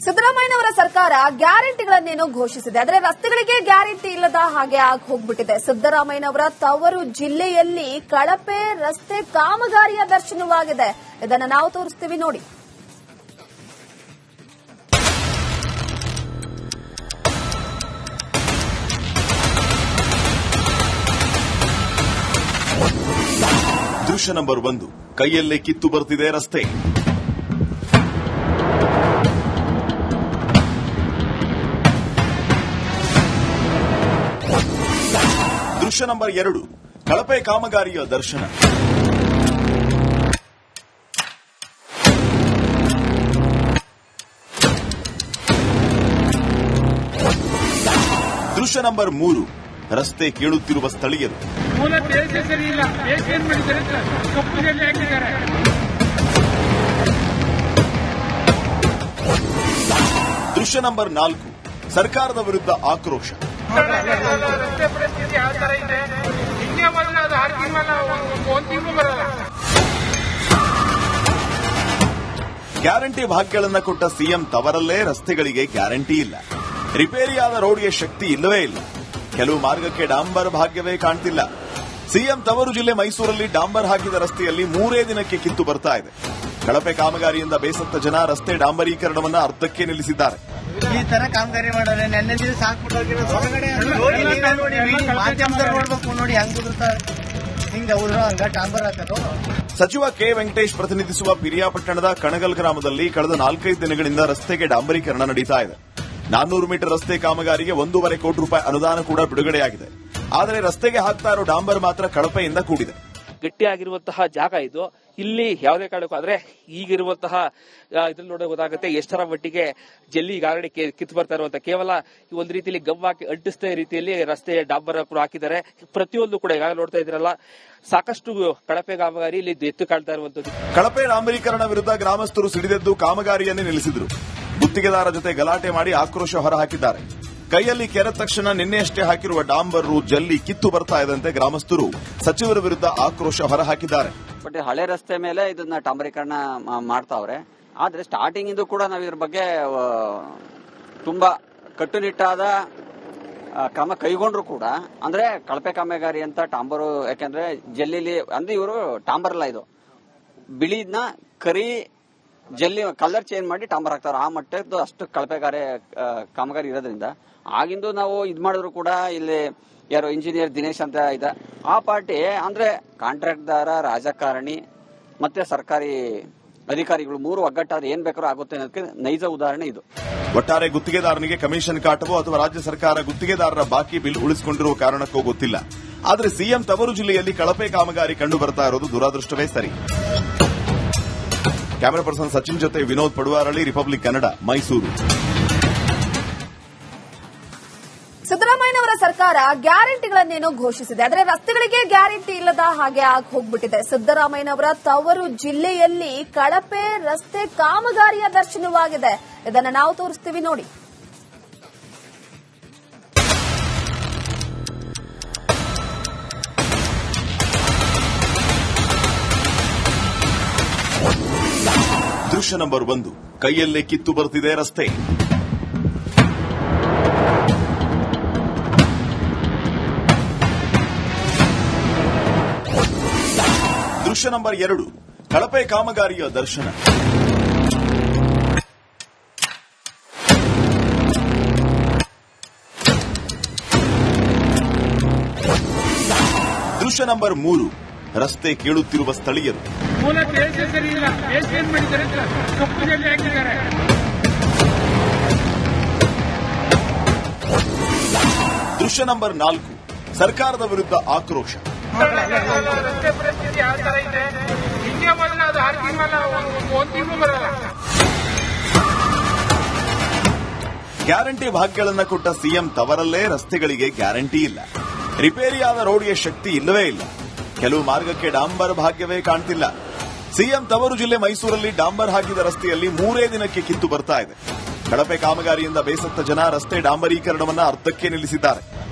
ಸಿದ್ದರಾಮಯ್ಯನವರ ಸರ್ಕಾರ ಗ್ಯಾರಂಟಿಗಳನ್ನೇನೋ ಘೋಷಿಸಿದೆ. ಆದರೆ ರಸ್ತೆಗಳಿಗೆ ಗ್ಯಾರಂಟಿ ಇಲ್ಲದ ಹಾಗೆ ಆಗಿ ಹೋಗ್ಬಿಟ್ಟಿದೆ. ಸಿದ್ದರಾಮಯ್ಯನವರ ತವರು ಜಿಲ್ಲೆಯಲ್ಲಿ ಕಳಪೆ ರಸ್ತೆ ಕಾಮಗಾರಿಯ ದರ್ಶನವಾಗಿದೆ. ಇದನ್ನು ನಾವು ತೋರಿಸ್ತೀವಿ ನೋಡಿ. ದೃಶ್ಯ ನಂಬರ್ 1, ಕೈಯಲ್ಲೇ ಕಿತ್ತು ಬರ್ತಿದೆ ರಸ್ತೆ. ದೃಶ್ಯ ನಂಬರ್ 2, ಕಳಪೆ ಕಾಮಗಾರಿಯ ದರ್ಶನ. ದೃಶ್ಯ ನಂಬರ್ 3, ರಸ್ತೆ ಕೇಳುತ್ತಿರುವ ಸ್ಥಳೀಯರು. ಮೂಲ ಬೇಸೆ ಸರಿ ಇಲ್ಲ, ಏನ್ ಮಾಡಿದ್ದಾರೆ ಕಪ್ಪು ಜಲ್ಲಿ ಹಾಕಿದ್ದಾರೆ. ದೃಶ್ಯ ನಂಬರ್ 4, ಸರ್ಕಾರದ ವಿರುದ್ಧ ಆಕ್ರೋಶ. ರಸ್ತೆ ಪರಿಸ್ಥಿತಿ ಯಾವ ತರ ಇದೆ, ಹಿಂಗೆ ಬರಲ್ಲ, ಅದು 6 ತಿಂಗಳ ಒಂದು ತಿಂಗಳು ಬರಲ್ಲ. ಗ್ಯಾರಂಟಿ ಭಾಗ್ಯಗಳನ್ನು ಕೊಟ್ಟ ಸಿಎಂ ತವರಲ್ಲೇ ರಸ್ತೆಗಳಿಗೆ ಗ್ಯಾರಂಟಿ ಇಲ್ಲ. ರಿಪೇರಿಯಾದ ರೋಡ್ಗೆ ಶಕ್ತಿ ಇಲ್ಲವೇ ಇಲ್ಲ. ಕೆಲವು ಮಾರ್ಗಕ್ಕೆ ಡಾಂಬರ್ ಭಾಗ್ಯವೇ ಕಾಣ್ತಿಲ್ಲ. ಸಿಎಂ ತವರು ಜಿಲ್ಲೆ ಮೈಸೂರಲ್ಲಿ ಡಾಂಬರ್ ಹಾಕಿದ ರಸ್ತೆಯಲ್ಲಿ 3 ದಿನಕ್ಕೆ ಕಿತ್ತು ಬರ್ತಾ ಇದೆ. ಕಳಪೆ ಕಾಮಗಾರಿಯಿಂದ ಬೇಸತ್ತ ಜನ ರಸ್ತೆ ಡಾಂಬರೀಕರಣವನ್ನು ಅರ್ಧಕ್ಕೆ ನಿಲ್ಲಿಸಿದ್ದಾರೆ. ಈ ತರ ಕಾಮಗಾರಿ ಮಾಡಿದ್ರೆ ನೆನ್ನೆ ದಿವಸ ಹಾಕ್ಬಿಟ್ಟು ಮಾಧ್ಯಮದಲ್ಲಿ ನೋಡ್ಬೇಕು ನೋಡಿ, ಹಂಗ ಉದುರ್ತಾರೆ, ಹಿಂಗ ಉದ್ರ ಹಂಗ ಡಾಂಬರ್ ಹಾಕೋದು. ಸಚಿವ ಕೆ ವೆಂಕಟೇಶ್ ಪ್ರತಿನಿಧಿಸುವ ಪಿರಿಯಾಪಟ್ಟಣದ ಕಣಗಲ್ ಗ್ರಾಮದಲ್ಲಿ ಕಳೆದ 4-5 ದಿನಗಳಿಂದ ರಸ್ತೆಗೆ ಡಾಂಬರೀಕರಣ ನಡೀತಾ ಇದೆ. 400 ಮೀಟರ್ ರಸ್ತೆ ಕಾಮಗಾರಿಗೆ 1.5 ಕೋಟಿ ರೂಪಾಯಿ ಅನುದಾನ ಕೂಡ ಬಿಡುಗಡೆಯಾಗಿದೆ. ಆದರೆ ರಸ್ತೆಗೆ ಹಾಕ್ತಾ ಇರೋ ಡಾಂಬರ್ ಮಾತ್ರ ಕಳಪೆಯಿಂದ ಕೂಡಿದೆ. ಗಟ್ಟಿಯಾಗಿರುವಂತಹ ಜಾಗ ಇದು. ಇಲ್ಲಿ ಯಾವುದೇ ಕಾರಣಕ್ಕೂ ಆದ್ರೆ ಈಗಿರುವಂತಹ ಇದ್ರಲ್ಲಿ ನೋಡೋ ಗೊತ್ತಾಗುತ್ತೆ ಎಷ್ಟರ ಮಟ್ಟಿಗೆ ಜಲ್ಲಿ ಈಗಾಗಲೇ ಕಿತ್ತು ಬರ್ತಾ ಇರುವಂತ. ಕೇವಲ ಒಂದು ರೀತಿಯಲ್ಲಿ ಗಮ್ಮಾಕಿ ಅಂಟಿಸ್ತಾ ರೀತಿಯಲ್ಲಿ ರಸ್ತೆ ಡಾಂಬರ್ ಕೂಡ ಹಾಕಿದ್ದಾರೆ. ಪ್ರತಿಯೊಂದು ಕೂಡ ಈಗಾಗಲೇ ನೋಡ್ತಾ ಇದ್ರಲ್ಲ, ಸಾಕಷ್ಟು ಕಳಪೆ ಕಾಮಗಾರಿ ಇಲ್ಲಿ ಎತ್ತು ಕಾಣ್ತಾ ಇರುವಂತದ್ದು. ಕಳಪೆ ಡಾಂಬರೀಕರಣ ವಿರುದ್ಧ ಗ್ರಾಮಸ್ಥರು ಸಿಡಿದೆದ್ದು ಕಾಮಗಾರಿಯನ್ನೇ ನಿಲ್ಲಿಸಿದ್ರು. ಗುತ್ತಿಗೆದಾರ ಜೊತೆ ಗಲಾಟೆ ಮಾಡಿ ಆಕ್ರೋಶ ಹೊರಹಾಕಿದ್ದಾರೆ. ಕೈಯಲ್ಲಿ ಕೆರೆದ ತಕ್ಷಣ ನಿನ್ನೆಯಷ್ಟೇ ಹಾಕಿರುವ ಡಾಂಬರ್ ಜಲ್ಲಿ ಕಿತ್ತು ಬರ್ತಾ ಇದ್ದಂತೆ ಗ್ರಾಮಸ್ಥರು ಸಚಿವರ ವಿರುದ್ಧ ಆಕ್ರೋಶ ಹೊರಹಾಕಿದ್ದಾರೆ. ಬಟ್ ಹಳೆ ರಸ್ತೆ ಮೇಲೆ ಇದನ್ನ ಡಾಂಬರೀಕರಣ ಮಾಡ್ತಾವ್ರೆ. ಆದ್ರೆ ಸ್ಟಾರ್ಟಿಂಗ್ ಇಂದು ಕೂಡ ನಾವು ಇದ್ರ ಬಗ್ಗೆ ತುಂಬಾ ಕಟ್ಟುನಿಟ್ಟಾದ ಕ್ರಮ ಕೈಗೊಂಡ್ರು ಕೂಡ ಅಂದ್ರೆ ಕಳಪೆ ಕಾಮಗಾರಿ ಅಂತ ಡಾಂಬರು, ಯಾಕಂದ್ರೆ ಜಲ್ಲಿಲಿ ಅಂದ್ರೆ ಇವರು ಡಾಂಬರ್ ಅಲ್ಲ, ಇದು ಬಿಳಿನ ಕರಿ ಜಲ್ಲಿ ಕಲರ್ ಚೇಂಜ್ ಮಾಡಿ ಡಾಂಬರ್ ಹಾಕ್ತಾರೆ. ಆ ಮಟ್ಟದ್ದು ಅಷ್ಟು ಕಳಪೆಗಾರಿ ಕಾಮಗಾರಿ ಇರೋದ್ರಿಂದ ಆಗಿಂದು ನಾವು ಇದ್ ಮಾಡಿದ್ರು ಕೂಡ ಇಲ್ಲಿ ಯಾರು ಇಂಜಿನಿಯರ್ ದಿನೇಶ್ ಅಂತ ಇದೆ, ಆ ಪಾರ್ಟಿ ಅಂದ್ರೆ ಕಾಂಟ್ರಾಕ್ಟ್ದಾರ, ರಾಜಕಾರಣಿ ಮತ್ತೆ ಸರ್ಕಾರಿ ಅಧಿಕಾರಿಗಳು 3 ಒಗ್ಗಟ್ಟಾದ್ರೆ ಏನ್ ಬೇಕಾದ್ರೂ ಆಗುತ್ತೆ ಅನ್ನೋದಕ್ಕೆ ನೈಜ ಉದಾಹರಣೆ ಇದು. ಒಟ್ಟಾರೆ ಗುತ್ತಿಗೆದಾರನಿಗೆ ಕಮಿಷನ್ ಕಾಟವೋ ಅಥವಾ ರಾಜ್ಯ ಸರ್ಕಾರ ಗುತ್ತಿಗೆದಾರರ ಬಾಕಿ ಬಿಲ್ ಉಳಿಸಿಕೊಂಡಿರುವ ಕಾರಣಕ್ಕೂ ಗೊತ್ತಿಲ್ಲ. ಆದರೆ ಸಿಎಂ ತವರು ಜಿಲ್ಲೆಯಲ್ಲಿ ಕಳಪೆ ಕಾಮಗಾರಿ ಕಂಡು ಬರ್ತಾ ಇರೋದು ದುರಾದೃಷ್ಟವೇ ಸರಿ. ಕ್ಯಾಮೆರಾ ಪರ್ಸನ್ ಸಚಿನ್ ಜೊತೆ ವಿನೋದ್ ಪಡುವಾರಳ್ಳಿ, ರಿಪಬ್ಲಿಕ್ ಕನ್ನಡ, ಮೈಸೂರು. ಸಿದ್ದರಾಮಯ್ಯನವರ ಸರ್ಕಾರ ಗ್ಯಾರಂಟಿಗಳನ್ನೇನೋ ಘೋಷಿಸಿದೆ. ಆದರೆ ರಸ್ತೆಗಳಿಗೆ ಗ್ಯಾರಂಟಿ ಇಲ್ಲದ ಹಾಗೆ ಆಗಿ ಹೋಗ್ಬಿಟ್ಟಿದೆ. ಸಿದ್ದರಾಮಯ್ಯನವರ ತವರು ಜಿಲ್ಲೆಯಲ್ಲಿ ಕಳಪೆ ರಸ್ತೆ ಕಾಮಗಾರಿಯ ದರ್ಶನವಾಗಿದೆ. ಇದನ್ನು ನಾವು ತೋರಿಸ್ತೀವಿ ನೋಡಿ. ದೃಶ್ಯ ನಂಬರ್ 1, ಕೈಯಲ್ಲೇ ಕಿತ್ತು ಬರ್ತಿದೆ ರಸ್ತೆ. ದೃಶ್ಯ ನಂಬರ್ 2, ಕಳಪೆ ಕಾಮಗಾರಿಯ ದರ್ಶನ. ದೃಶ್ಯ ನಂಬರ್ 3, ರಸ್ತೆ ಕೇಳುತ್ತಿರುವ ಸ್ಥಳೀಯರು. ಮೂಲ ಬೇಸೆ ಸರಿ ಇಲ್ಲ, ಏನ್ ಮಾಡಿದ್ದಾರೆ ಕಪ್ಪು ಜಲ್ಲಿ ಹಾಕಿದ್ದಾರೆ. ದೃಶ್ಯ ನಂಬರ್ 4, ಸರ್ಕಾರದ ವಿರುದ್ಧ ಆಕ್ರೋಶ. ರಸ್ತೆ ಪರಿಸ್ಥಿತಿ ಯಾವ ತರ ಇದೆ, ಹಿಂಗೆ ಬರಲ್ಲ, ಅದು 6 ತಿಂಗಳ ಒಂದು ತಿಂಗಳು ಬರಲ್ಲ. ಗ್ಯಾರಂಟಿ ಭಾಗ್ಯಗಳನ್ನು ಕೊಟ್ಟ ಸಿಎಂ ತವರಲ್ಲೇ ರಸ್ತೆಗಳಿಗೆ ಗ್ಯಾರಂಟಿ ಇಲ್ಲ. ರಿಪೇರಿಯಾದ ರೋಡ್ಗೆ ಶಕ್ತಿ ಇಲ್ಲವೇ ಇಲ್ಲ. ಕೆಲವು ಮಾರ್ಗಕ್ಕೆ ಡಾಂಬರ್ ಭಾಗ್ಯವೇ ಕಾಣ್ತಿಲ್ಲ. ಸಿಎಂ ತವರು ಜಿಲ್ಲೆ ಮೈಸೂರಲ್ಲಿ ಡಾಂಬರ್ ಹಾಕಿದ ರಸ್ತೆಯಲ್ಲಿ 3 ದಿನಕ್ಕೆ ಕಿತ್ತು ಬರ್ತಾ ಇದೆ. ಕಳಪೆ ಕಾಮಗಾರಿಯಿಂದ ಬೇಸತ್ತ ಜನ ರಸ್ತೆ ಡಾಂಬರೀಕರಣವನ್ನು ಅರ್ಧಕ್ಕೆ ನಿಲ್ಲಿಸಿದ್ದಾರೆ.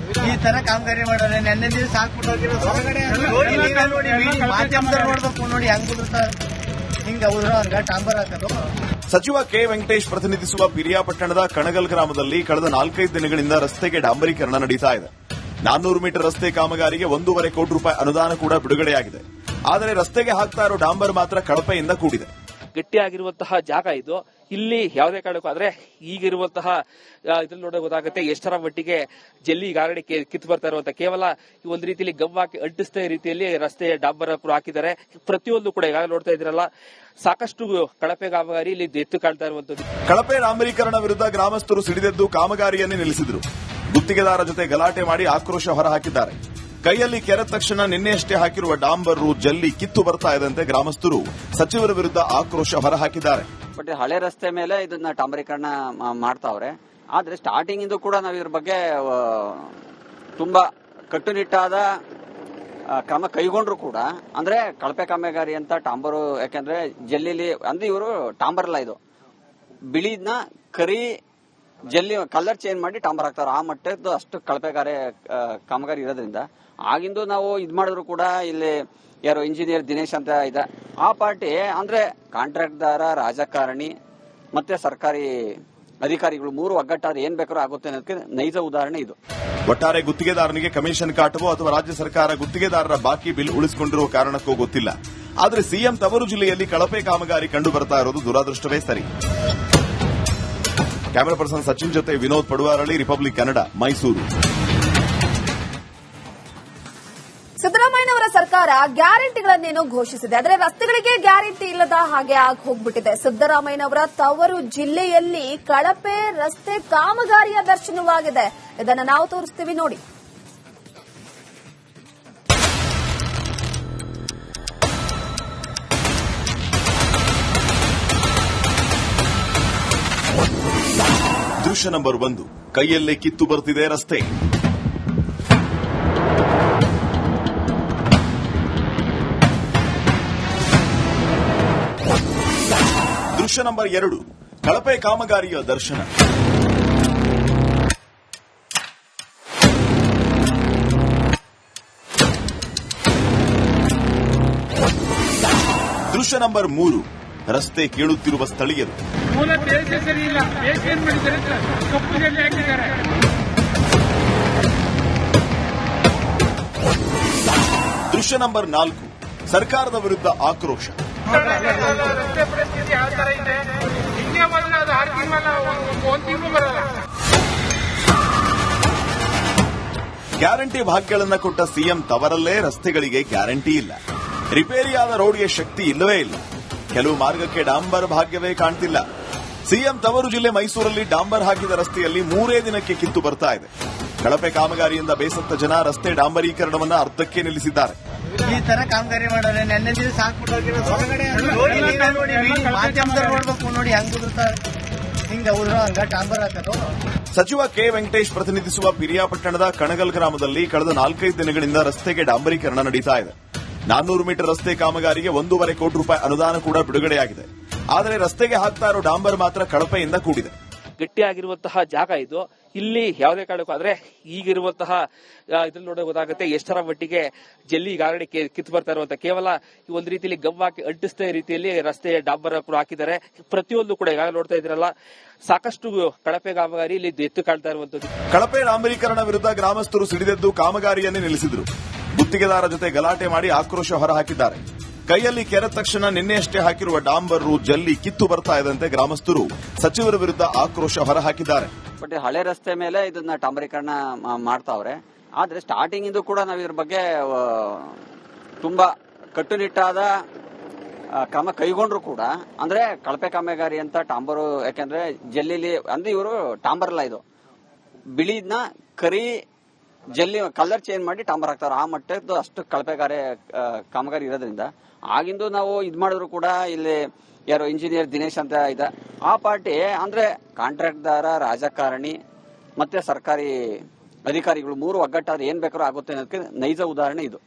ಈ ತರ ಕಾಮಗಾರಿ ಮಾಡಿದ್ರೆ ನೆನ್ನೆ ದಿವಸ ಹಾಕ್ಬಿಟ್ಟು ನೋಡಿ, ಮಾಧ್ಯಮದಲ್ಲಿ ನೋಡ್ಬೇಕು ನೋಡಿ, ಹಂಗ ಉದುರ್ತಾರೆ, ಹಿಂಗ ಉದ್ರ ಹಂಗ ಡಾಂಬರ್ ಹಾಕೋದು. ಸಚಿವ ಕೆ ವೆಂಕಟೇಶ್ ಪ್ರತಿನಿಧಿಸುವ ಪಿರಿಯಾಪಟ್ಟಣದ ಕಣಗಲ್ ಗ್ರಾಮದಲ್ಲಿ ಕಳೆದ 4-5 ದಿನಗಳಿಂದ ರಸ್ತೆಗೆ ಡಾಂಬರೀಕರಣ ನಡೀತಾ ಇದೆ. 400 ಮೀಟರ್ ರಸ್ತೆ ಕಾಮಗಾರಿಗೆ 1.5 ಕೋಟಿ ರೂಪಾಯಿ ಅನುದಾನ ಕೂಡ ಬಿಡುಗಡೆಯಾಗಿದೆ. ಆದರೆ ರಸ್ತೆಗೆ ಹಾಕ್ತಾ ಇರೋ ಡಾಂಬರ್ ಮಾತ್ರ ಕಳಪೆಯಿಂದ ಕೂಡಿದೆ. ಗಟ್ಟಿಯಾಗಿರುವಂತಹ ಜಾಗ ಇದು. ಇಲ್ಲಿ ಯಾವುದೇ ಕಾರಣಕ್ಕೂ ಆದ್ರೆ ಈಗಿರುವಂತಹ ಇದ್ರಲ್ಲಿ ನೋಡೋಕೆ ಗೊತ್ತಾಗುತ್ತೆ ಎಷ್ಟರ ಮಟ್ಟಿಗೆ ಜಲ್ಲಿ ಈಗಾಗಲೇ ಕಿತ್ತು ಬರ್ತಾ ಇರುವಂತ ಕೇವಲ ಒಂದು ರೀತಿಯಲ್ಲಿ ಗವ್ವಾಕಿ ಅಂಟಿಸ್ತಾ ರೀತಿಯಲ್ಲಿ ರಸ್ತೆ ಡಾಂಬರ್ ಕೂಡ ಹಾಕಿದ್ದಾರೆ. ಪ್ರತಿಯೊಂದು ಕೂಡ ಈಗಾಗಲೇ ನೋಡ್ತಾ ಇದ್ರಲ್ಲ, ಸಾಕಷ್ಟು ಕಳಪೆ ಕಾಮಗಾರಿ ಇಲ್ಲಿ ಎತ್ತು ಕಾಣ್ತಾ ಇರುವಂತದ್ದು. ಕಳಪೆ ಡಾಂಬರೀಕರಣ ವಿರುದ್ಧ ಗ್ರಾಮಸ್ಥರು ಸಿಡಿದೆದ್ದು ಕಾಮಗಾರಿಯನ್ನೇ ನಿಲ್ಲಿಸಿದ್ರು. ಗುತ್ತಿಗೆದಾರ ಜೊತೆ ಗಲಾಟೆ ಮಾಡಿ ಆಕ್ರೋಶ ಹೊರಹಾಕಿದ್ದಾರೆ. ಕೈಯಲ್ಲಿ ಕೆರೆದ ತಕ್ಷಣ ನಿನ್ನೆಯಷ್ಟೇ ಹಾಕಿರುವ ಡಾಂಬರು ಜಲ್ಲಿ ಕಿತ್ತು ಬರ್ತಾ ಇದ್ದಂತೆ ಗ್ರಾಮಸ್ಥರು ಸಚಿವರ ವಿರುದ್ಧ ಆಕ್ರೋಶ ಹೊರಹಾಕಿದ್ದಾರೆ. ಬಟ್ ಹಳೆ ರಸ್ತೆ ಮೇಲೆ ಇದನ್ನ ಡಾಂಬರೀಕರಣ ಮಾಡ್ತಾವ್ರೆ. ಆದ್ರೆ ಸ್ಟಾರ್ಟಿಂಗ್ ಇಂದ ಕೂಡ ನಾವು ಇದ್ರ ಬಗ್ಗೆ ತುಂಬಾ ಕಟ್ಟುನಿಟ್ಟಾದ ಕ್ರಮ ಕೈಗೊಂಡ್ರು ಕೂಡ ಅಂದ್ರೆ ಕಳಪೆ ಕಾಮಗಾರಿ ಅಂತ ಡಾಂಬರು, ಯಾಕಂದ್ರೆ ಜಲ್ಲಿಲಿ ಅಂದ್ರೆ ಇವರು ಡಾಂಬರ್ ಅಲ್ಲ, ಇದು ಬಿಳಿನ ಕರಿ ಜಲ್ಲಿ ಕಲರ್ ಚೇಂಜ್ ಮಾಡಿ ಡಾಂಬರ್ ಹಾಕ್ತಾರೆ. ಆ ಮಟ್ಟದ್ದು ಅಷ್ಟು ಕಳಪೆಗಾರಿ ಕಾಮಗಾರಿ ಇರೋದ್ರಿಂದ ಆಗಿಂದು ನಾವು ಇದ್ ಮಾಡಿದ್ರು ಕೂಡ ಇಲ್ಲಿ ಯಾರು ಇಂಜಿನಿಯರ್ ದಿನೇಶ್ ಅಂತ ಇದೆ, ಆ ಪಾರ್ಟಿ ಅಂದ್ರೆ ಕಾಂಟ್ರಾಕ್ಟ್ದಾರ, ರಾಜಕಾರಣಿ ಮತ್ತೆ ಸರ್ಕಾರಿ ಅಧಿಕಾರಿಗಳು ಮೂರು ಒಗ್ಗಟ್ಟಾದ್ರೆ ಏನ್ ಬೇಕಾದ್ರೂ ಆಗುತ್ತೆ ಅನ್ನೋದಕ್ಕೆ ನೈಜ ಉದಾಹರಣೆ ಇದು. ಒಟ್ಟಾರೆ ಗುತ್ತಿಗೆದಾರನಿಗೆ ಕಮಿಷನ್ ಕಾಟವೋ ಅಥವಾ ರಾಜ್ಯ ಸರ್ಕಾರ ಗುತ್ತಿಗೆದಾರರ ಬಾಕಿ ಬಿಲ್ ಉಳಿಸಿಕೊಂಡಿರುವ ಕಾರಣಕ್ಕೂ ಗೊತ್ತಿಲ್ಲ. ಆದರೆ ಸಿಎಂ ತವರು ಜಿಲ್ಲೆಯಲ್ಲಿ ಕಳಪೆ ಕಾಮಗಾರಿ ಕಂಡು ಬರ್ತಾ ಇರೋದು ದುರಾದೃಷ್ಟವೇ ಸರಿ. ಕ್ಯಾಮೆರಾ ಪರ್ಸನ್ ಸಚಿನ್ ಜೊತೆ ವಿನೋದ್ ಪಡುವಾರಳ್ಳಿ, ರಿಪಬ್ಲಿಕ್ ಕನ್ನಡ, ಮೈಸೂರು. ಸಿದ್ದರಾಮಯ್ಯನವರ ಸರ್ಕಾರ ಗ್ಯಾರಂಟಿಗಳನ್ನೇನೋ ಘೋಷಿಸಿದೆ, ಆದರೆ ರಸ್ತೆಗಳಿಗೆ ಗ್ಯಾರಂಟಿ ಇಲ್ಲದ ಹಾಗೆ ಆಗಿ ಹೋಗ್ಬಿಟ್ಟಿದೆ. ಸಿದ್ದರಾಮಯ್ಯನವರ ತವರು ಜಿಲ್ಲೆಯಲ್ಲಿ ಕಳಪೆ ರಸ್ತೆ ಕಾಮಗಾರಿಯ ದರ್ಶನವಾಗಿದೆ. ಇದನ್ನು ನಾವು ತೋರಿಸ್ತೀವಿ ನೋಡಿ. ದೃಶ್ಯ ನಂಬರ್ 1, ಕೈಯಲ್ಲೇ ಕಿತ್ತು ಬರ್ತಿದೆ ರಸ್ತೆ. ದೃಶ್ಯ ನಂಬರ್ 2, ಕಳಪೆ ಕಾಮಗಾರಿಯ ದರ್ಶನ. ದೃಶ್ಯ ನಂಬರ್ 3, ರಸ್ತೆ ಕೇಳುತ್ತಿರುವ ಸ್ಥಳೀಯರು. ಮೂಲ ಬೇಸ್ ಸರಿ ಇಲ್ಲ, ಬೇಸ್ ಏನ್ ಮಾಡಿದ್ದಾರೆ ಕಪ್ಪು ಜಲ್ಲಿ ಹಾಕಿದ್ದಾರೆ. ದೃಶ್ಯ ನಂಬರ್ 4, ಸರ್ಕಾರದ ವಿರುದ್ಧ ಆಕ್ರೋಶ. ರಸ್ತೆ ಪರಿಸ್ಥಿತಿ ಯಾವ ತರ ಇದೆ, ಹಿಂಗೆ ಬರಲ್ಲ, ಅದು 6 ತಿಂಗಳ 1 ತಿಂಗಳು ಬರಲ್ಲ. ಗ್ಯಾರಂಟಿ ಭಾಗ್ಯಗಳನ್ನ ಕೊಟ್ಟ ಸಿಎಂ ತವರಲ್ಲೇ ರಸ್ತೆಗಳಿಗೆ ಗ್ಯಾರಂಟಿ ಇಲ್ಲ. ರಿಪೇರಿಯಾದ ರೋಡ್ಗೆ ಶಕ್ತಿ ಇಲ್ಲವೇ ಇಲ್ಲ. ಕೆಲವು ಮಾರ್ಗಕ್ಕೆ ಡಾಂಬರ್ ಭಾಗ್ಯವೇ ಕಾಣ್ತಿಲ್ಲ. ಸಿಎಂ ತವರು ಜಿಲ್ಲೆ ಮೈಸೂರಲ್ಲಿ ಡಾಂಬರ್ ಹಾಕಿದ ರಸ್ತೆಯಲ್ಲಿ 3 ದಿನಕ್ಕೆ ಕಿತ್ತು ಬರ್ತಾ ಇದೆ. ಕಳಪೆ ಕಾಮಗಾರಿಯಿಂದ ಬೇಸತ್ತ ಜನ ರಸ್ತೆ ಡಾಂಬರೀಕರಣವನ್ನ ಅರ್ಧಕ್ಕೆ ನಿಲ್ಲಿಸಿದ್ದಾರೆ. ಈ ತರ ಕಾಮಗಾರಿ ಮಾಡೋರೆ ನೆನ್ನೆ ದಿವಸ ಹಾಕ್ಬಿಟ್ಟು ಮಾಧ್ಯಮದಲ್ಲಿ ನೋಡ್ಬೇಕು ನೋಡಿ, ಹಂಗ ಉದುರ್ತಾರೆ, ಹಿಂಗ ಉದ್ರ ಹಂಗ ಡಾಂಬರ್ ಹಾಕೋದು. ಸಚಿವ ಕೆ ವೆಂಕಟೇಶ್ ಪ್ರತಿನಿಧಿಸುವ ಪಿರಿಯಾಪಟ್ಟಣದ ಕಣಗಲ್ ಗ್ರಾಮದಲ್ಲಿ ಕಳೆದ 4-5 ದಿನಗಳಿಂದ ರಸ್ತೆಗೆ ಡಾಂಬರೀಕರಣ ನಡೀತಾ ಇದೆ. 400 ಮೀಟರ್ ರಸ್ತೆ ಕಾಮಗಾರಿಗೆ 1.5 ಕೋಟಿ ರೂಪಾಯಿ ಅನುದಾನ ಕೂಡ ಬಿಡುಗಡೆಯಾಗಿದೆ. ಆದರೆ ರಸ್ತೆಗೆ ಹಾಕ್ತಾ ಇರೋ ಡಾಂಬರ್ ಮಾತ್ರ ಕಳಪೆಯಿಂದ ಕೂಡಿದೆ. ಗಟ್ಟಿಯಾಗಿರುವಂತಹ ಜಾಗ ಇದು. ಇಲ್ಲಿ ಯಾವುದೇ ಕಾರಣಕ್ಕೂ ಆದ್ರೆ ಈಗಿರುವಂತಹ ಇದ್ರಲ್ಲಿ ನೋಡೋಕೆ ಗೊತ್ತಾಗುತ್ತೆ ಎಷ್ಟರ ಮಟ್ಟಿಗೆ ಜಲ್ಲಿ ಈಗಾಗಲೇ ಕಿತ್ತು ಬರ್ತಾ ಇರುವಂತ ಕೇವಲ ಒಂದು ರೀತಿಯಲ್ಲಿ ಗವ್ವಾಕಿ ಅಂಟಿಸ್ತಾ ರೀತಿಯಲ್ಲಿ ರಸ್ತೆ ಡಾಂಬರ್ ಕೂಡ ಹಾಕಿದ್ದಾರೆ. ಪ್ರತಿಯೊಂದು ಕೂಡ ಈಗಾಗಲೇ ನೋಡ್ತಾ ಇದ್ರಲ್ಲ, ಸಾಕಷ್ಟು ಕಳಪೆ ಕಾಮಗಾರಿ ಇಲ್ಲಿ ಎತ್ತು ಕಾಣ್ತಾ ಇರುವಂತದ್ದು. ಕಳಪೆ ಡಾಂಬರೀಕರಣ ವಿರುದ್ಧ ಗ್ರಾಮಸ್ಥರು ಸಿಡಿದೆದ್ದು ಕಾಮಗಾರಿಯನ್ನೇ ನಿಲ್ಲಿಸಿದ್ರು. ಗುತ್ತಿಗೆದಾರ ಜೊತೆ ಗಲಾಟೆ ಮಾಡಿ ಆಕ್ರೋಶ ಹೊರಹಾಕಿದ್ದಾರೆ. ಕೈಯಲ್ಲಿ ಕೆರೆದ ತಕ್ಷಣ ನಿನ್ನೆಯಷ್ಟೇ ಹಾಕಿರುವ ಡಾಂಬರು ಜಲ್ಲಿ ಕಿತ್ತು ಬರ್ತಾ ಇದ್ದಂತೆ ಗ್ರಾಮಸ್ಥರು ಸಚಿವರ ವಿರುದ್ಧ ಆಕ್ರೋಶ ಹೊರಹಾಕಿದ್ದಾರೆ. ಬಟ್ ಹಳೆ ರಸ್ತೆ ಮೇಲೆ ಇದನ್ನ ಡಾಂಬರೀಕರಣ ಮಾಡ್ತಾವ್ರೆ. ಆದ್ರೆ ಸ್ಟಾರ್ಟಿಂಗ್ ಇಂದ ಕೂಡ ನಾವು ಇದ್ರ ಬಗ್ಗೆ ತುಂಬಾ ಕಟ್ಟುನಿಟ್ಟಾದ ಕ್ರಮ ಕೈಗೊಂಡ್ರು ಕೂಡ ಅಂದ್ರೆ ಕಳಪೆ ಕಾಮಗಾರಿ ಅಂತ ಡಾಂಬರು, ಯಾಕಂದ್ರೆ ಜಲ್ಲಿಲಿ ಅಂದ್ರೆ ಇವರು ಡಾಂಬರ್ ಅಲ್ಲ, ಇದು ಬಿಳಿನ ಕರಿ ಜಲ್ಲಿ ಕಲರ್ ಚೇಂಜ್ ಮಾಡಿ ಡಾಂಬರ್ ಹಾಕ್ತಾರೆ. ಆ ಮಟ್ಟದ್ದು ಅಷ್ಟು ಕಳಪೆಗಾರಿ ಕಾಮಗಾರಿ ಇರೋದ್ರಿಂದ ಆಗಿಂದು ನಾವು ಇದ್ ಮಾಡಿದ್ರು ಕೂಡ ಇಲ್ಲಿ ಯಾರು ಇಂಜಿನಿಯರ್ ದಿನೇಶ್ ಅಂತ ಇದೆ, ಆ ಪಾರ್ಟಿ ಅಂದ್ರೆ ಕಾಂಟ್ರಾಕ್ಟ್ದಾರ, ರಾಜಕಾರಣಿ ಮತ್ತೆ ಸರ್ಕಾರಿ ಅಧಿಕಾರಿಗಳು ಮೂರು ಒಗ್ಗಟ್ಟಾದ್ರೆ ಏನ್ ಬೇಕಾದ್ರೂ ಆಗುತ್ತೆ ಅನ್ನೋದಕ್ಕೆ ನೈಜ ಉದಾಹರಣೆ ಇದು.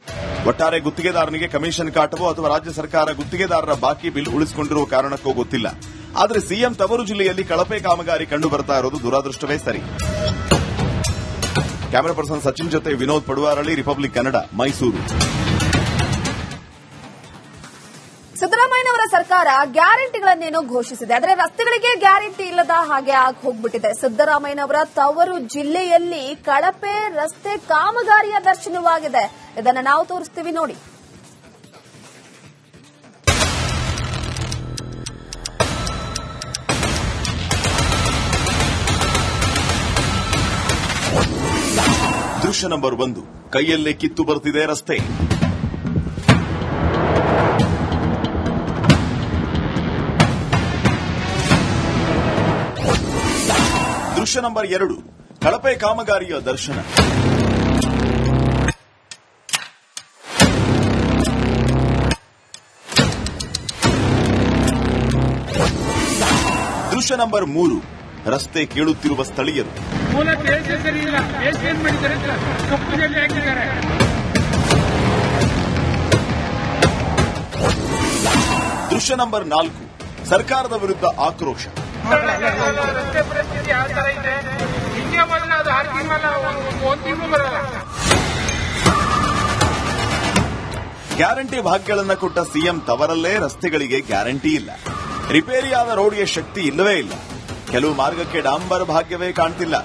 ಒಟ್ಟಾರೆ ಗುತ್ತಿಗೆದಾರನಿಗೆ ಕಮಿಷನ್ ಕಾಟವೋ ಅಥವಾ ರಾಜ್ಯ ಸರ್ಕಾರ ಗುತ್ತಿಗೆದಾರರ ಬಾಕಿ ಬಿಲ್ ಉಳಿಸಿಕೊಂಡಿರುವ ಕಾರಣಕ್ಕೂ ಗೊತ್ತಿಲ್ಲ. ಆದರೆ ಸಿಎಂ ತವರು ಜಿಲ್ಲೆಯಲ್ಲಿ ಕಳಪೆ ಕಾಮಗಾರಿ ಕಂಡು ಬರ್ತಾ ಇರೋದು ದುರಾದೃಷ್ಟವೇ ಸರಿ. ಕ್ಯಾಮೆರಾ ಪರ್ಸನ್ ಸಚಿನ್ ಜೊತೆ ವಿನೋದ್ ಪಡುವಾರಳ್ಳಿ, ರಿಪಬ್ಲಿಕ್ ಕನ್ನಡ, ಮೈಸೂರು. ಸಿದ್ದರಾಮಯ್ಯನವರ ಸರ್ಕಾರ ಸರ್ಕಾರ ಗ್ಯಾರಂಟಿಗಳನ್ನೇನೋ ಘೋಷಿಸಿದೆ. ಆದರೆ ರಸ್ತೆಗಳಿಗೆ ಗ್ಯಾರಂಟಿ ಇಲ್ಲದ ಹಾಗೆ ಆಗಿ ಹೋಗ್ಬಿಟ್ಟಿದೆ. ಸಿದ್ದರಾಮಯ್ಯನವರ ತವರು ಜಿಲ್ಲೆಯಲ್ಲಿ ಕಳಪೆ ರಸ್ತೆ ಕಾಮಗಾರಿಯ ದರ್ಶನವಾಗಿದೆ. ಇದನ್ನ ನಾವು ತೋರಿಸ್ತೀವಿ ನೋಡಿ. ದೃಶ್ಯ ನಂಬರ್ 1, ಕೈಯಲ್ಲೇ ಕಿತ್ತು ಬರ್ತಿದೆ ರಸ್ತೆ. ದೃಶ್ಯ ನಂಬರ್ 2, ಕಳಪೆ ಕಾಮಗಾರಿಯ ದರ್ಶನ. ದೃಶ್ಯ ನಂಬರ್ 3, ರಸ್ತೆ ಕೇಳುತ್ತಿರುವ ಸ್ಥಳೀಯರು. ಮೂಲ ಬೇಸ್ ಸರಿ ಇಲ್ಲ, ಬೇಸ್ ಏನ್ ಮಾಡಿದ್ದಾರೆ ಕಪ್ಪು ಜಲ್ಲಿ ಹಾಕಿದ್ದಾರೆ. ದೃಶ್ಯ ನಂಬರ್ 4, ಸರ್ಕಾರದ ವಿರುದ್ಧ ಆಕ್ರೋಶ. ರಸ್ತೆ ಪರಿಸ್ಥಿತಿ ಯಾವ ತರ ಇದೆ, ಹಿಂಗೆ ಮೊದಲ ಅದು 6 ತಿಂಗಳ ಒಂದ್ ತಿಂಗಳು ಬರಲ್ಲ. ಗ್ಯಾರಂಟಿ ಭಾಗ್ಯಗಳನ್ನ ಕೊಟ್ಟ ಸಿಎಂ ತವರಲ್ಲೇ ರಸ್ತೆಗಳಿಗೆ ಗ್ಯಾರಂಟಿ ಇಲ್ಲ. ರಿಪೇರಿಯಾದ ರೋಡ್ಗೆ ಶಕ್ತಿ ಇಲ್ಲವೇ ಇಲ್ಲ. ಕೆಲವು ಮಾರ್ಗಕ್ಕೆ ಡಾಂಬರ್ ಭಾಗ್ಯವೇ ಕಾಣ್ತಿಲ್ಲ.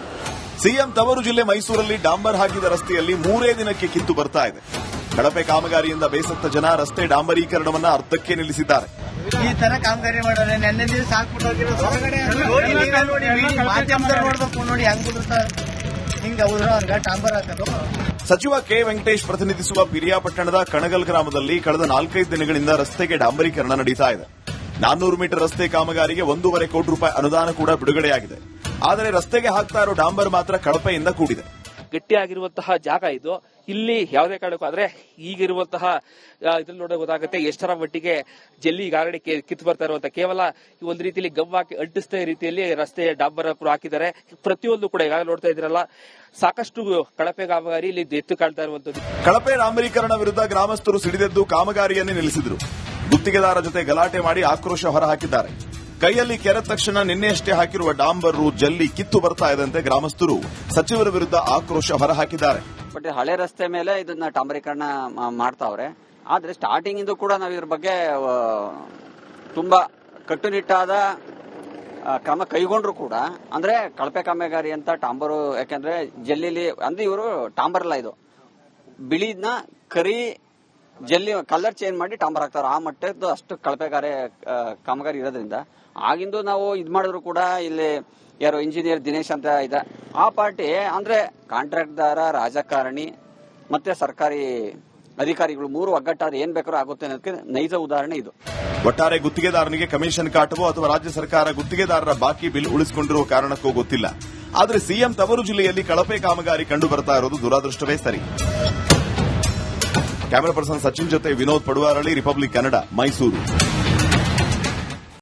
ಸಿಎಂ ತವರು ಜಿಲ್ಲೆ ಮೈಸೂರಲ್ಲಿ ಡಾಂಬರ್ ಹಾಕಿದ ರಸ್ತೆಯಲ್ಲಿ 3 ದಿನಕ್ಕೆ ಕಿತ್ತು ಬರ್ತಾ ಇದೆ. ಕಳಪೆ ಕಾಮಗಾರಿಯಿಂದ ಬೇಸತ್ತ ಜನ ರಸ್ತೆ ಡಾಂಬರೀಕರಣವನ್ನ ಅರ್ಧಕ್ಕೆ ನಿಲ್ಲಿಸಿದ್ದಾರೆ. ಈ ತರ ಕಾಮಗಾರಿ ಮಾಡೋರೆ ನೆನ್ನೆ ದಿವಸ ಹಾಕ್ಬಿಟ್ಟು ಮಾಧ್ಯಮದಲ್ಲಿ ನೋಡ್ಬೇಕು ನೋಡಿ ಹೆಂಗ್ ಬಿಡುತ್ತಾರೆ. ಹಿಂಗ ಅವ್ರ ಡಾಂಬರ್ ಹಾಕೋದು. ಸಚಿವ ಕೆ ವೆಂಕಟೇಶ್ ಪ್ರತಿನಿಧಿಸುವ ಪಿರಿಯಾಪಟ್ಟಣದ ಕಣಗಲ್ ಗ್ರಾಮದಲ್ಲಿ ಕಳೆದ 4-5 ದಿನಗಳಿಂದ ರಸ್ತೆಗೆ ಡಾಂಬರೀಕರಣ ನಡೀತಾ ಇದೆ. 400 ಮೀಟರ್ ರಸ್ತೆ ಕಾಮಗಾರಿಗೆ 1.5 ಕೋಟಿ ರೂಪಾಯಿ ಅನುದಾನ ಕೂಡ ಬಿಡುಗಡೆಯಾಗಿದೆ. ಆದರೆ ರಸ್ತೆಗೆ ಹಾಕ್ತಾ ಇರೋ ಡಾಂಬರ್ ಮಾತ್ರ ಕಳಪೆಯಿಂದ ಕೂಡಿದೆ. ಗಟ್ಟಿಯಾಗಿರುವಂತಹ ಜಾಗ ಇದು. ಇಲ್ಲಿ ಯಾವುದೇ ಕಾರಣಕ್ಕೂ ಆದ್ರೆ ಈಗಿರುವಂತಹ ಇದ್ರಲ್ಲಿ ನೋಡೋ ಗೊತ್ತಾಗುತ್ತೆ ಎಷ್ಟರ ಮಟ್ಟಿಗೆ ಜಲ್ಲಿ ಗಾರಡಿ ಕಿತ್ತು ಬರ್ತಾ ಇರುವಂತ. ಕೇವಲ ಈ ಒಂದು ರೀತಿಯಲ್ಲಿ ಗವ್ವಾಕಿ ಅಂಟಿಸ್ತಾ ರೀತಿಯಲ್ಲಿ ರಸ್ತೆ ಡಾಂಬರ್ ಕೂಡ ಹಾಕಿದ್ದಾರೆ. ಪ್ರತಿಯೊಂದು ಕೂಡ ಈಗಾಗಲೇ ನೋಡ್ತಾ ಇದ್ರಲ್ಲ, ಸಾಕಷ್ಟು ಕಳಪೆ ಕಾಮಗಾರಿ ಇಲ್ಲಿ ಎತ್ತು ಕಾಣ್ತಾ ಇರುವಂತದ್ದು. ಕಳಪೆ ಡಾಂಬರೀಕರಣ ವಿರುದ್ಧ ಗ್ರಾಮಸ್ಥರು ಸಿಡಿದೆದ್ದು ಕಾಮಗಾರಿಯನ್ನೇ ನಿಲ್ಲಿಸಿದ್ರು. ಗುತ್ತಿಗೆದಾರ ಜೊತೆ ಗಲಾಟೆ ಮಾಡಿ ಆಕ್ರೋಶ ಹೊರಹಾಕಿದ್ದಾರೆ. ಕೈಯಲ್ಲಿ ಕೆರೆದ ತಕ್ಷಣ ನಿನ್ನೆಯಷ್ಟೇ ಹಾಕಿರುವ ಡಾಂಬರು ಜಲ್ಲಿ ಕಿತ್ತು ಬರ್ತಾ ಇದ್ದಂತೆ ಗ್ರಾಮಸ್ಥರು ಸಚಿವರ ವಿರುದ್ಧ ಆಕ್ರೋಶ ಹೊರಹಾಕಿದ್ದಾರೆ. ಬಟ್ ಹಳೆ ರಸ್ತೆ ಮೇಲೆ ಇದನ್ನ ಡಾಂಬರೀಕರಣ ಮಾಡ್ತಾವ್ರೆ. ಆದ್ರೆ ಸ್ಟಾರ್ಟಿಂಗ್ ಇಂದ ಕೂಡ ನಾವು ಇದ್ರ ಬಗ್ಗೆ ತುಂಬಾ ಕಟ್ಟುನಿಟ್ಟಾದ ಕ್ರಮ ಕೈಗೊಂಡ್ರು ಕೂಡ ಅಂದ್ರೆ ಕಳಪೆ ಕಾಮಗಾರಿ ಅಂತ ಟಾಂಬರು, ಯಾಕಂದ್ರೆ ಜಲ್ಲಿಲಿ ಅಂದ್ರೆ ಇವರು ಟಾಂಬರ್ ಅಲ್ಲ, ಇದು ಬಿಳಿನ ಕರಿ ಜಲ್ಲಿ ಕಲರ್ ಚೇಂಜ್ ಮಾಡಿ ಟಾಂಬರ್ ಹಾಕ್ತಾರೆ. ಆ ಮಟ್ಟದ್ದು ಅಷ್ಟು ಕಳಪೆಗಾರಿ ಕಾಮಗಾರಿ ಇರೋದ್ರಿಂದ ಆಗಿಂದು ನಾವು ಇದ್ ಮಾಡಿದ್ರು ಕೂಡ ಇಲ್ಲಿ ಯಾರು ಇಂಜಿನಿಯರ್ ದಿನೇಶ್ ಅಂತ ಇದೆ, ಆ ಪಾರ್ಟಿ ಅಂದ್ರೆ ಕಾಂಟ್ರಾಕ್ಟ್ದಾರ, ರಾಜಕಾರಣಿ ಮತ್ತೆ ಸರ್ಕಾರಿ ಅಧಿಕಾರಿಗಳು 3 ಒಗ್ಗಟ್ಟಾದ್ರೆ ಏನ್ ಬೇಕಾದ್ರೂ ಆಗುತ್ತೆ ಅನ್ನೋದಕ್ಕೆ ನೈಜ ಉದಾಹರಣೆ ಇದು. ಒಟ್ಟಾರೆ ಗುತ್ತಿಗೆದಾರನಿಗೆ ಕಮಿಷನ್ ಕಾಟವೋ ಅಥವಾ ರಾಜ್ಯ ಸರ್ಕಾರ ಗುತ್ತಿಗೆದಾರರ ಬಾಕಿ ಬಿಲ್ ಉಳಿಸಿಕೊಂಡಿರುವ ಕಾರಣಕ್ಕೂ ಗೊತ್ತಿಲ್ಲ. ಆದರೆ ಸಿಎಂ ತವರು ಜಿಲ್ಲೆಯಲ್ಲಿ ಕಳಪೆ ಕಾಮಗಾರಿ ಕಂಡು ಬರ್ತಾ ಇರೋದು ದುರಾದೃಷ್ಟವೇ ಸರಿ. ಕ್ಯಾಮರಾ ಪರ್ಸನ್ ಸಚಿನ್ ಜೊತೆ ವಿನೋದ್ ಪಡುವಾರಳ್ಳಿ, ರಿಪಬ್ಲಿಕ್ ಕನ್ನಡ, ಮೈಸೂರು.